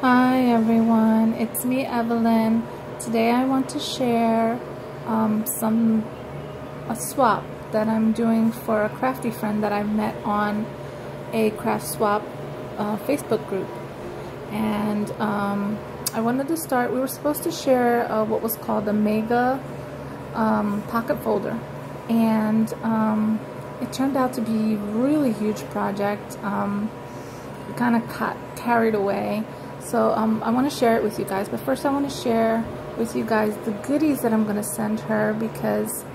Hi everyone, it's me Evelyn. Today I want to share a swap that I'm doing for a crafty friend that I've met on a craft swap Facebook group. And I wanted to start, we were supposed to share what was called a mega pocket folder, and it turned out to be a really huge project. We kind of got carried away. So I want to share it with you guys, but first I want to share with you guys the goodies that I'm going to send her because,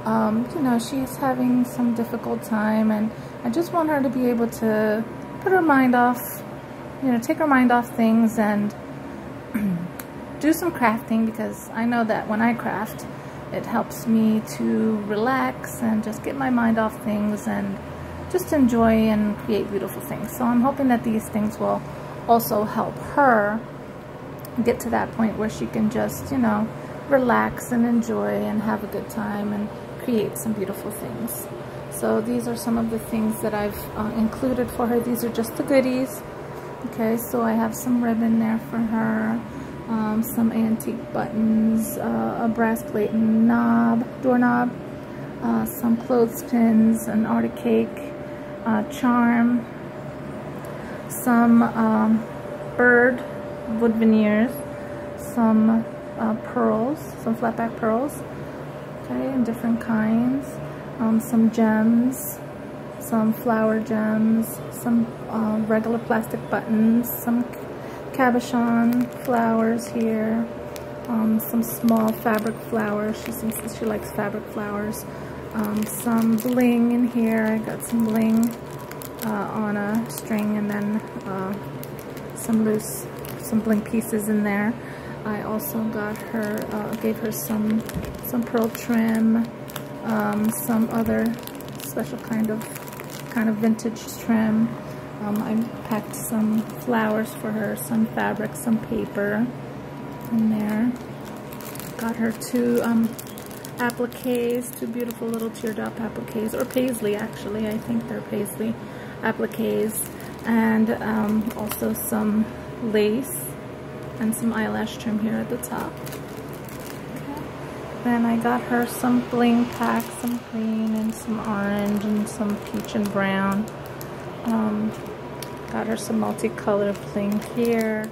you know, she's having some difficult time, and I just want her to be able to put her mind off, you know, take her mind off things and do some crafting, because I know that when I craft, it helps me to relax and just get my mind off things and just enjoy and create beautiful things. So I'm hoping that these things will also help her get to that point where she can just, you know, relax and enjoy and have a good time and create some beautiful things. So these are some of the things that I've included for her. These are just the goodies. Okay, so I have some ribbon there for her, some antique buttons, a brass plate and doorknob, some clothespins, an Arctic cake, charm, some bird wood veneers, some pearls, some flatback pearls, okay, in different kinds, some gems, some flower gems, some regular plastic buttons, some cabochon flowers here, some small fabric flowers. She likes fabric flowers. Some bling in here. I got some bling on a string, and then some bling pieces in there. I also got her, gave her some pearl trim, some other special kind of vintage trim. I packed some flowers for her, some fabric, some paper in there. Got her two appliques, two beautiful little teardrop appliques, or paisley actually, I think they're paisley appliques, and also some lace and some eyelash trim here at the top. Okay. Then I got her some bling packs, some green and some orange and some peach and brown. Got her some multicolored bling here.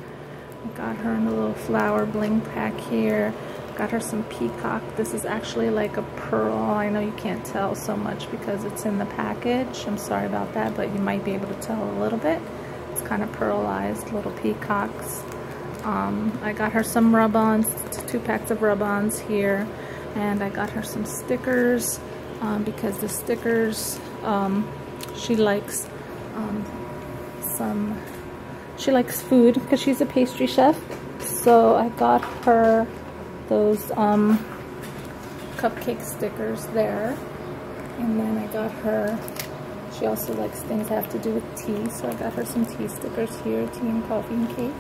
I got her in a little flower bling pack here. Got her some peacock. This is actually like a pearl. I know you can't tell so much because it's in the package. I'm sorry about that, but you might be able to tell a little bit. It's kind of pearlized little peacocks. I got her some rub-ons, 2 packs of rub-ons here, and I got her some stickers because the stickers, she likes she likes food because she's a pastry chef. So I got her those cupcake stickers there, and then I got her, she also likes things that have to do with tea, so I got her some tea stickers here, tea and coffee and cake.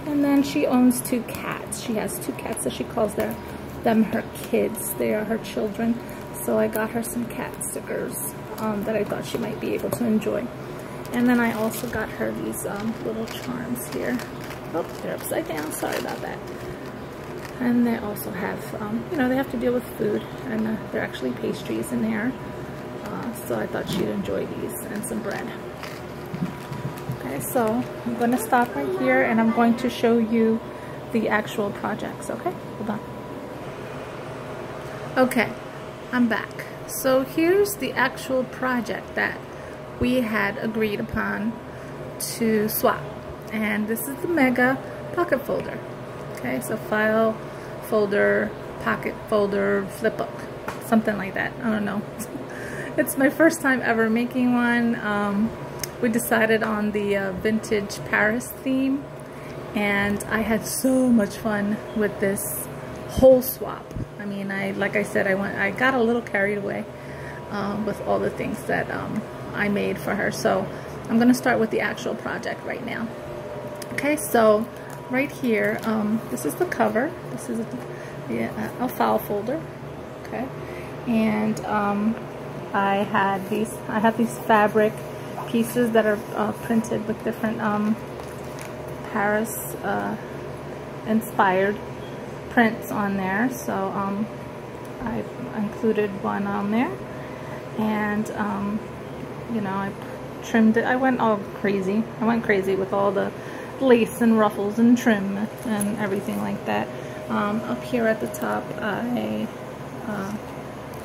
And then she owns 2 cats. She has 2 cats, so she calls them her kids. They are her children. So I got her some cat stickers that I thought she might be able to enjoy. And then I also got her these little charms here. Oh, they're upside down, sorry about that. And they also have, you know, they have to deal with food, and they're actually pastries in there. So I thought she'd enjoy these, and some bread. Okay, so I'm going to stop right here, and I'm going to show you the actual projects, okay? Hold on. Okay, I'm back. So here's the actual project that we had agreed upon to swap. And this is the mega pocket folder. Okay, so file, folder, pocket folder, flip book, something like that. I don't know. It's my first time ever making one. We decided on the vintage Paris theme, and I had so much fun with this whole swap. I mean, like I said, I got a little carried away with all the things that I made for her. So I'm going to start with the actual project right now. Okay, so right here, this is the cover. This is a file folder. Okay, and I have these fabric pieces that are printed with different Paris inspired prints on there, so I included one on there, and you know, I trimmed it. I went all crazy. I went crazy with all the lace and ruffles and trim and everything like that. Up here at the top, I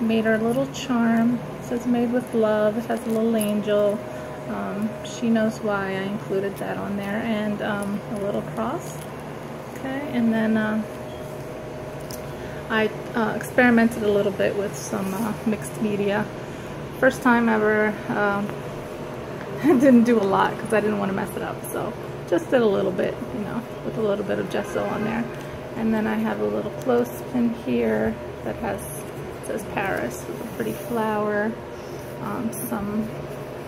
made her a little charm. It says made with love. It has a little angel. She knows why I included that on there, and a little cross. Okay, and then I experimented a little bit with some mixed media. First time ever. I didn't do a lot because I didn't want to mess it up, so just did a little bit, you know, with a little bit of gesso on there. And then I have a little clothespin here that has, it says Paris, with a pretty flower, some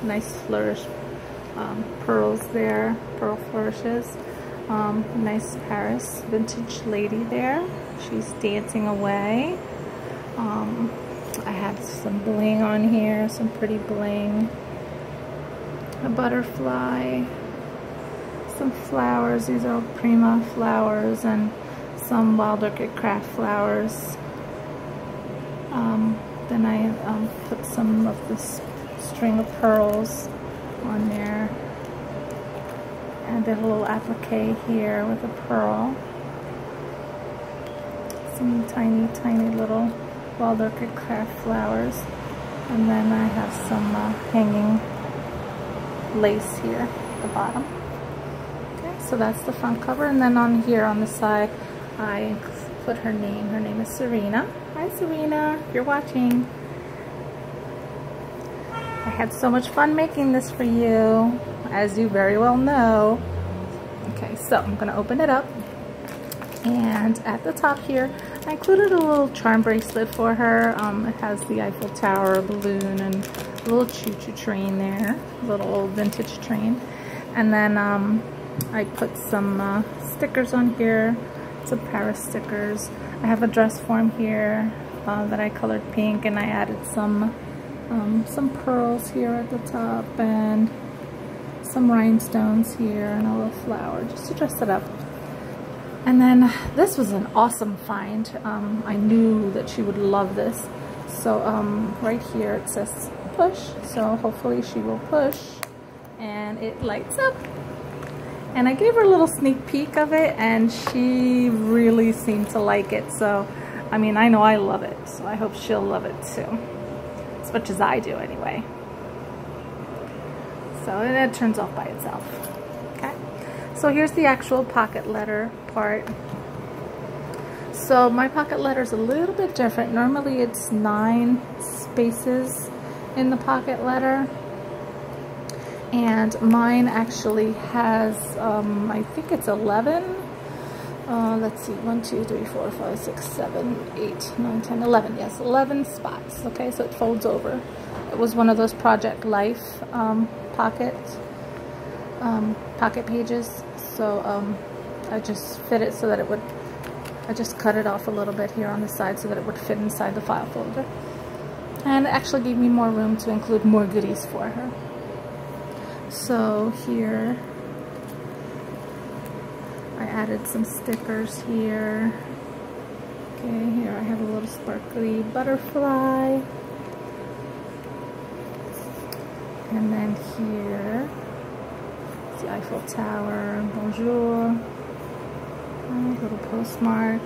nice flourish pearls there, pearl flourishes. Nice Paris vintage lady there. She's dancing away. I have some bling on here, some pretty bling. A butterfly, some flowers. These are Prima flowers and some Wild Orchid Craft flowers. Then I put some of this string of pearls on there, and did a little applique here with a pearl. Some tiny, tiny little Wild Orchid Craft flowers, and then I have some hanging lace here at the bottom. Okay, so that's the front cover, and then on here on the side I put her name. Her name is Sarina. Hi Sarina, if you're watching. I had so much fun making this for you, as you very well know. Okay, so I'm gonna open it up, and at the top here I included a little charm bracelet for her. It has the Eiffel Tower balloon and a little choo-choo train there, a little old vintage train. And then I put some stickers on here, some Paris stickers. I have a dress form here that I colored pink, and I added some pearls here at the top and some rhinestones here and a little flower just to dress it up. And then this was an awesome find. I knew that she would love this. So right here it says push, so hopefully she will push, and it lights up. And I gave her a little sneak peek of it, and she really seemed to like it. So I mean, I know I love it, so I hope she'll love it too, as much as I do anyway. So it turns off by itself. Okay, so here's the actual pocket letter part. So my pocket letter is a little bit different. Normally it's 9 spaces in the pocket letter, and mine actually has I think it's 11. Let's see, 1, 2, 3, 4, 5, 6, 7, 8, 9, 10, 11. Yes, 11 spots. Okay, so it folds over. It was one of those Project Life pocket pages. So I just fit it so that it would, I just cut it off a little bit here on the side so that it would fit inside the file folder. And it actually gave me more room to include more goodies for her. So here, I added some stickers here. Okay, here I have a little sparkly butterfly. And then here, the Eiffel Tower, bonjour. A little postmark.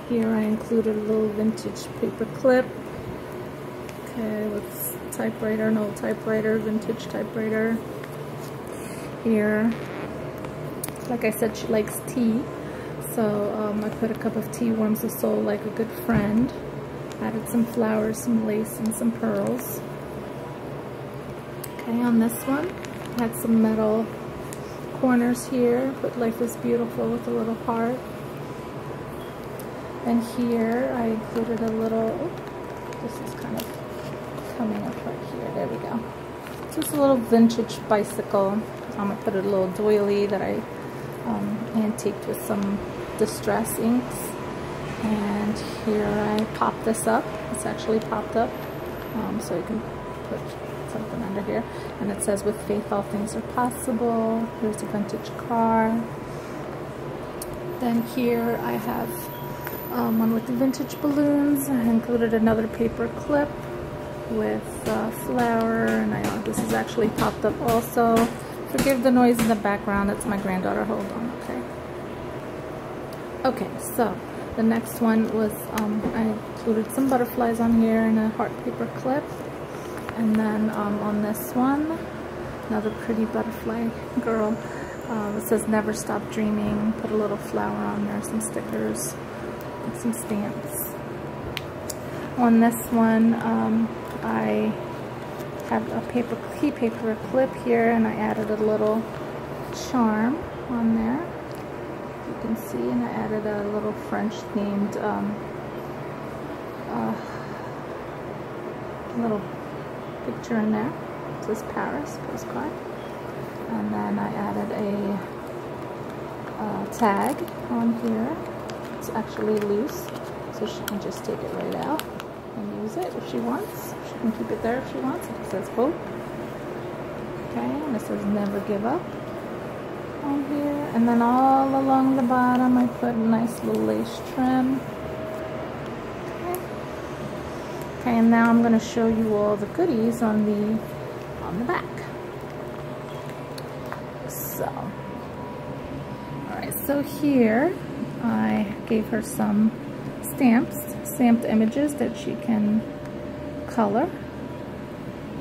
Here I included a little vintage paper clip. Okay, with typewriter, an old typewriter, vintage typewriter. Here, like I said, she likes tea, so I put a cup of tea warms the soul like a good friend. Added some flowers, some lace, and some pearls. Okay, on this one, I had some metal corners here, put life is beautiful with a little heart. And here I included a little, this is kind of coming up right here, there we go. Just a little vintage bicycle. I put a little doily that I antiqued with some distress inks. And here I popped this up. It's actually popped up, so you can put something under here, and it says, "With faith all things are possible." Here's a vintage car. Then here I have one with the vintage balloons. I included another paper clip with flower, and I know this is actually popped up also. Forgive the noise in the background, it's my granddaughter. Hold on, okay. Okay, so the next one was, I included some butterflies on here and a heart paper clip. And then on this one, another pretty butterfly girl. It says "Never Stop Dreaming." Put a little flower on there, some stickers, and some stamps. On this one, I have a key paper clip here, and I added a little charm on there. You can see, and I added a little French themed little picture in there. It says Paris postcard. And then I added a tag on here. It's actually loose, so she can just take it right out and use it if she wants. She can keep it there if she wants. It says hope. Okay, and it says "Never Give Up" on here. And then all along the bottom I put a nice little lace trim. Okay, and now I'm going to show you all the goodies on the back. So, alright, so here I gave her some stamped images that she can color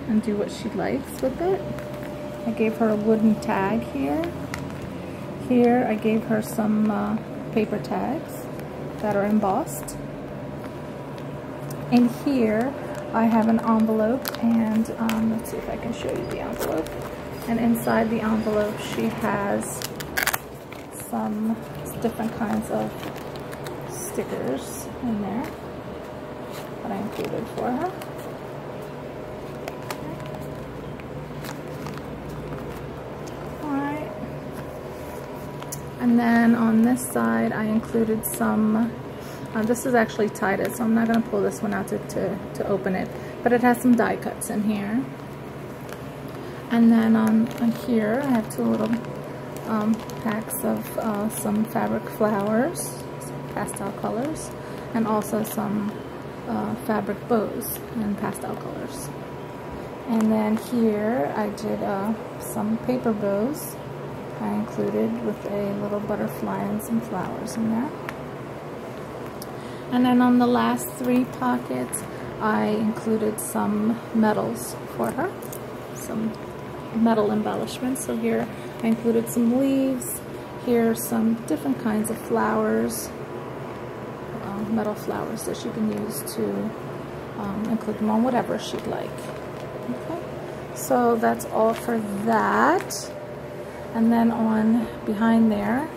and do what she likes with it. I gave her a wooden tag here. Here I gave her some paper tags that are embossed. And here I have an envelope, and let's see if I can show you the envelope. And inside the envelope she has some different kinds of stickers in there that I included for her. Alright. And then on this side I included some, this is actually tied, so I'm not going to pull this one out to open it, but it has some die cuts in here. And then on here I have two little packs of some fabric flowers, some pastel colors, and also some fabric bows in pastel colors. And then here I did some paper bows I included with a little butterfly and some flowers in there. And then on the last three pockets I included some medals for her, some metal embellishments. So here I included some leaves, here some different kinds of flowers, metal flowers that she can use to include them on whatever she'd like. Okay, so that's all for that. And then on behind there,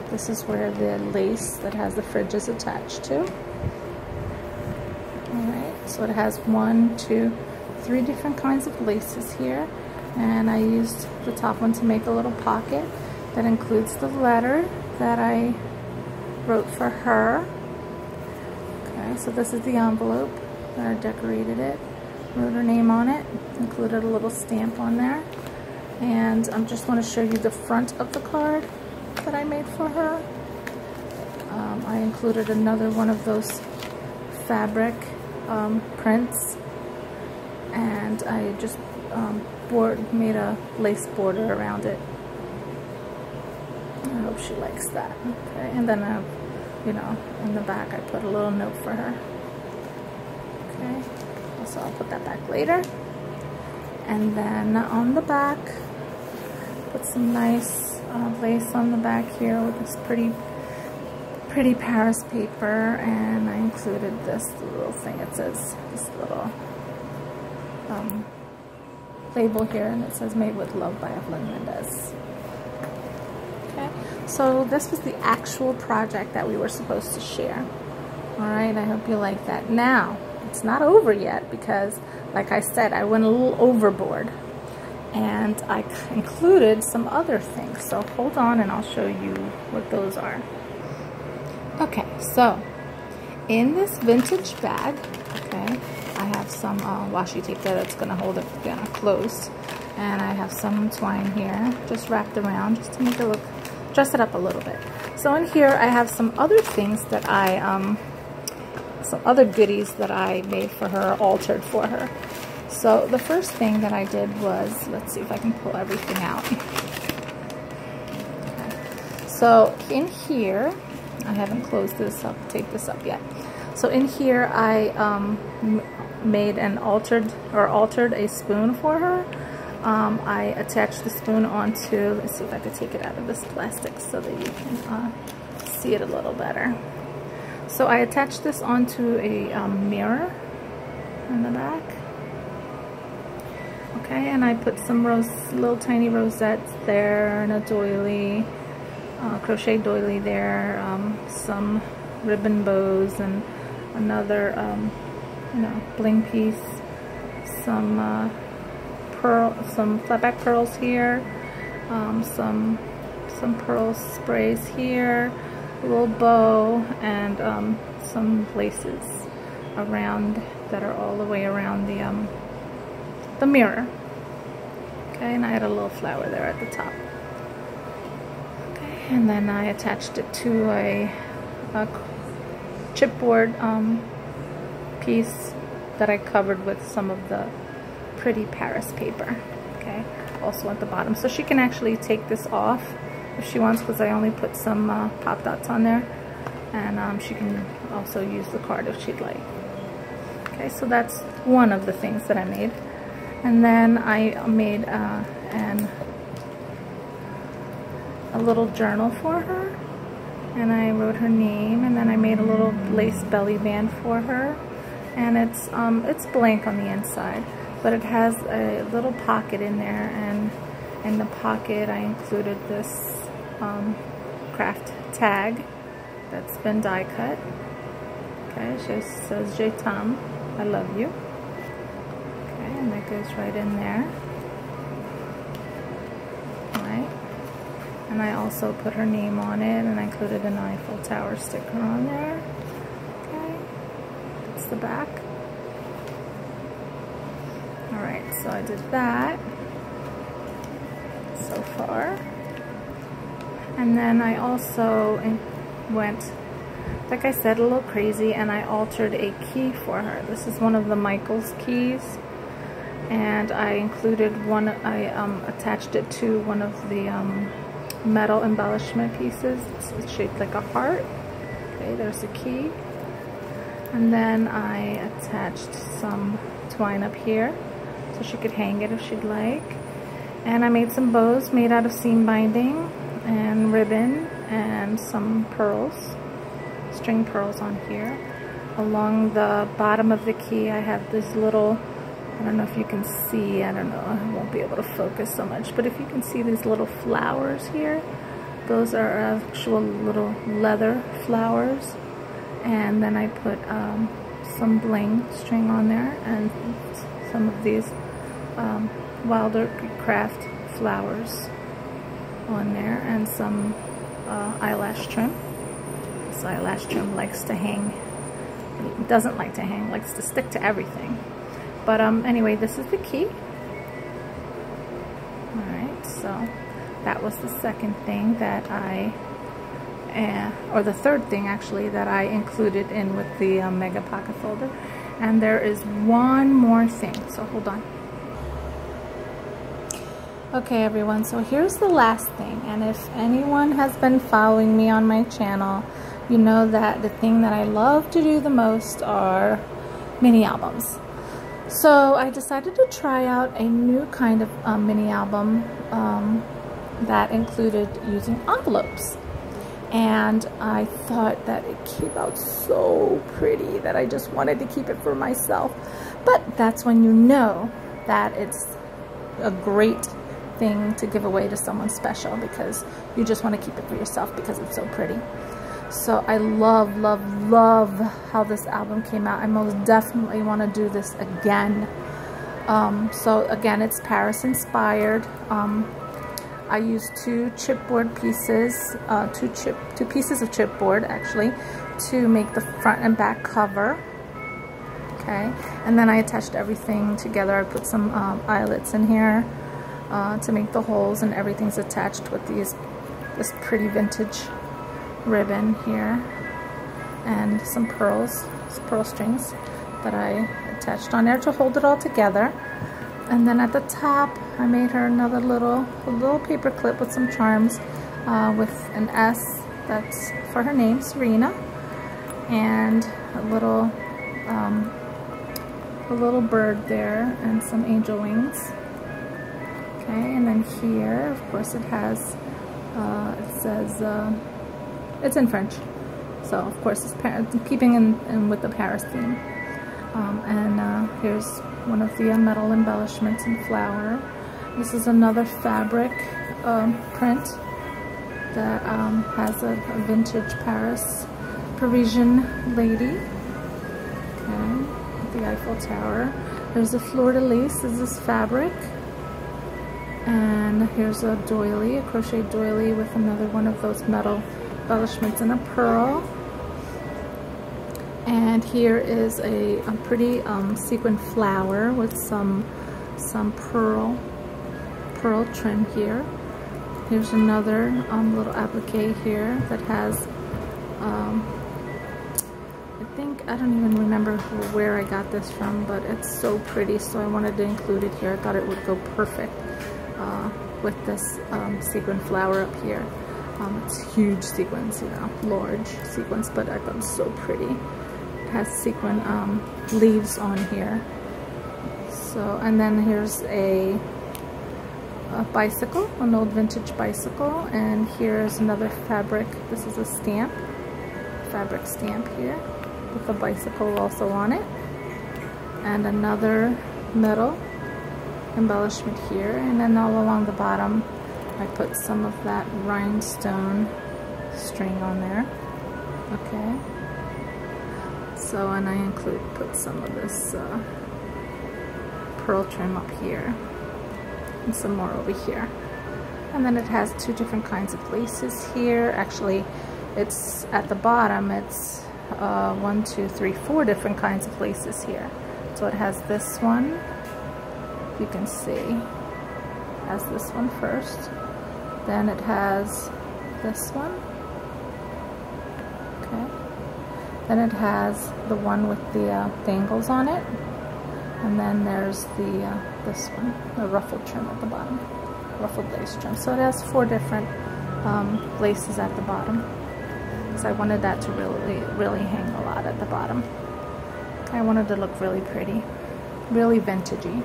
this is where the lace that has the fridge is attached to. Alright, so it has 1, 2, 3 different kinds of laces here, and I used the top one to make a little pocket that includes the letter that I wrote for her. Okay, so this is the envelope that I decorated it, wrote her name on it, included a little stamp on there, and I just want to show you the front of the card that I made for her. I included another one of those fabric prints, and I just made a lace border around it. I hope she likes that. Okay, and then you know, in the back I put a little note for her. Okay, so I'll put that back later. And then on the back, put some nice lace on the back here with this pretty Paris paper, and I included this little thing. It says this little label here, and it says "Made with Love" by Evelyn Mendez. Okay, so this was the actual project that we were supposed to share. Alright, I hope you like that. Now, it's not over yet because, like I said, I went a little overboard and I included some other things. So hold on and I'll show you what those are. Okay, so in this vintage bag, okay, I have some washi tape there that's going to hold it closed. And I have some twine here, just wrapped around, just to make it look, dress it up a little bit. So in here I have some other things that I, some other goodies that I made for her, altered for her. So the first thing that I did was, let's see if I can pull everything out. Okay. So in here, I haven't closed this up, taped this up yet. So in here I made an altered a spoon for her. I attached the spoon onto, let's see if I could take it out of this plastic so that you can see it a little better. So I attached this onto a mirror in the back. Okay, and I put some little tiny rosettes there, and a doily, crochet doily there, some ribbon bows, and another, bling piece, some flatback pearls here, some pearl sprays here, a little bow, and some laces around that are all the way around the mirror. Okay, and I had a little flower there at the top. Okay, and then I attached it to a chipboard piece that I covered with some of the pretty Paris paper. Okay, also at the bottom, so she can actually take this off if she wants, because I only put some pop dots on there, and she can also use the card if she'd like. Okay, so that's one of the things that I made. And then I made a little journal for her, and I wrote her name, and then I made a little lace belly band for her, and it's blank on the inside, but it has a little pocket in there, and in the pocket I included this craft tag that's been die cut. Okay, it says Je t'aime, I love you. Okay, and that goes right in there. Alright, and I also put her name on it, and I included an Eiffel Tower sticker on there. Okay, that's the back. Alright, so I did that so far. And then I also went, like I said, a little crazy, and I altered a key for her. This is one of the Michaels keys, and I included one, I attached it to one of the metal embellishment pieces. It's shaped like a heart. Okay, there's the key. And then I attached some twine up here so she could hang it if she'd like. And I made some bows made out of seam binding and ribbon and some pearls, string pearls on here. Along the bottom of the key I have this little, I don't know if you can see, I don't know, I won't be able to focus so much, but if you can see these little flowers here, those are actual little leather flowers. And then I put some bling string on there, and some of these Wilder Craft flowers on there, and some eyelash trim. This eyelash trim likes to hang, it doesn't like to hang, likes to stick to everything. But anyway, this is the key. Alright, so that was the second thing that I, or the third thing actually, that I included in with the Mega Pocket Folder. And there is one more thing, so hold on. Okay everyone, so here's the last thing, and if anyone has been following me on my channel, you know that the thing that I love to do the most are mini albums. So I decided to try out a new kind of mini album that included using envelopes. And I thought that it came out so pretty that I just wanted to keep it for myself. But that's when you know that it's a great thing to give away to someone special, because you just want to keep it for yourself because it's so pretty. So I love, love, love how this album came out. I most definitely want to do this again. So again, it's Paris inspired. I used two chipboard pieces, two pieces of chipboard actually, to make the front and back cover. Okay, and then I attached everything together. I put some eyelets in here to make the holes, and everything's attached with this pretty vintage ribbon here, and some pearl strings that I attached on there to hold it all together. And then at the top, I made her another little paper clip with some charms with an S that's for her name, Sarina, and a little bird there and some angel wings. Okay, and then here, of course, it has it says it's in French, so of course it's keeping in with the Paris theme. And here's one of the metal embellishments in flower. This is another fabric print that has a vintage Parisian lady. Okay, with the Eiffel Tower. There's a fleur-de-lis, is this fabric. And here's a doily, a crochet doily with another one of those metal embellishments in a pearl. And here is a pretty sequin flower with some pearl trim here. Here's another little applique here that has I don't even remember where I got this from, but it's so pretty, so I wanted to include it here. I thought it would go perfect with this sequin flower up here. It's huge sequins, you know, large sequins, but I thought it was so pretty. It has sequin leaves on here. So, and then here's a bicycle, an old vintage bicycle, and here's another fabric. This is a fabric stamp here with a bicycle also on it, and another metal embellishment here, and then all along the bottom I put some of that rhinestone string on there. Okay, so, and I put some of this pearl trim up here and some more over here. And then it has two different kinds of laces here. Actually, it's at the bottom, it's 1, 2, 3, 4 different kinds of laces here. So it has this one, you can see, it has this one first, then it has this one, okay, then it has the one with the dangles on it, and then there's this one, the ruffled trim at the bottom, ruffled lace trim. So it has 4 different laces at the bottom. So I wanted that to really hang a lot at the bottom. I wanted to look really pretty, really vintagey.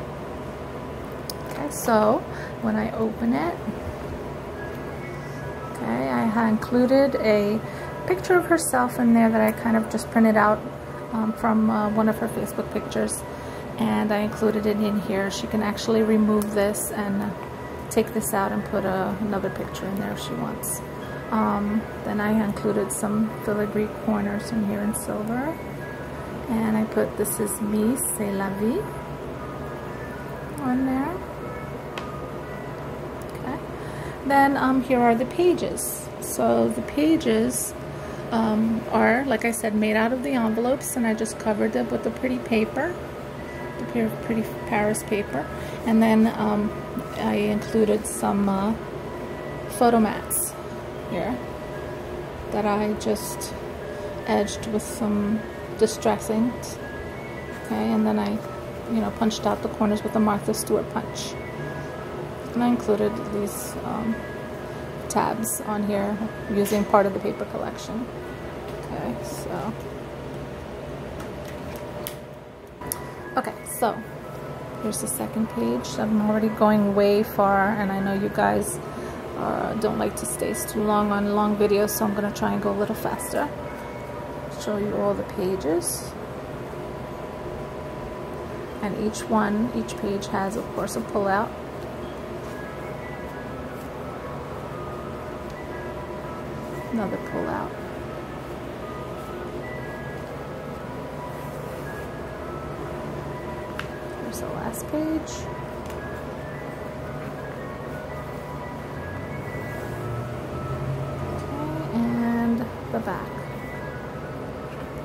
Okay, so when I open it, okay, I had included a picture of herself in there that I kind of just printed out from one of her Facebook pictures, and I included it in here. She can actually remove this and take this out and put another picture in there if she wants. Then I included some filigree corners in here in silver, and I put "This is me, c'est la vie" on there. Okay. Then here are the pages. So the pages are, like I said, made out of the envelopes, and I just covered it with the pretty paper, the pretty Paris paper, and then I included some photo mats here that I just edged with some distressing, okay, and then I, punched out the corners with a Martha Stewart punch, and I included these tabs on here using part of the paper collection. Okay, so here's the second page. I'm already going way far, and I know you guys don't like to stay too long on long videos, so I'm going to try and go a little faster. Show you all the pages, and each page has, of course, a pull-out. Another pull-out. Here's the last page. The back.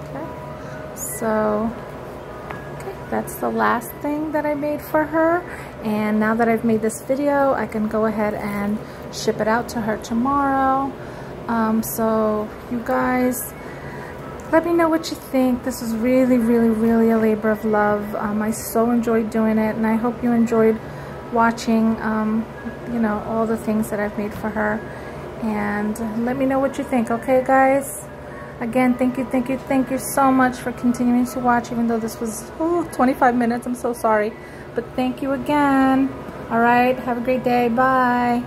Okay, so that's the last thing that I made for her. And now that I've made this video, I can go ahead and ship it out to her tomorrow. So you guys, let me know what you think. This is really, really, really a labor of love. I so enjoyed doing it, and I hope you enjoyed watching, you know, all the things that I've made for her. And let me know what you think, okay, guys? Again, thank you so much for continuing to watch, even though this was 25 minutes. I'm so sorry. But thank you again. All right, have a great day. Bye.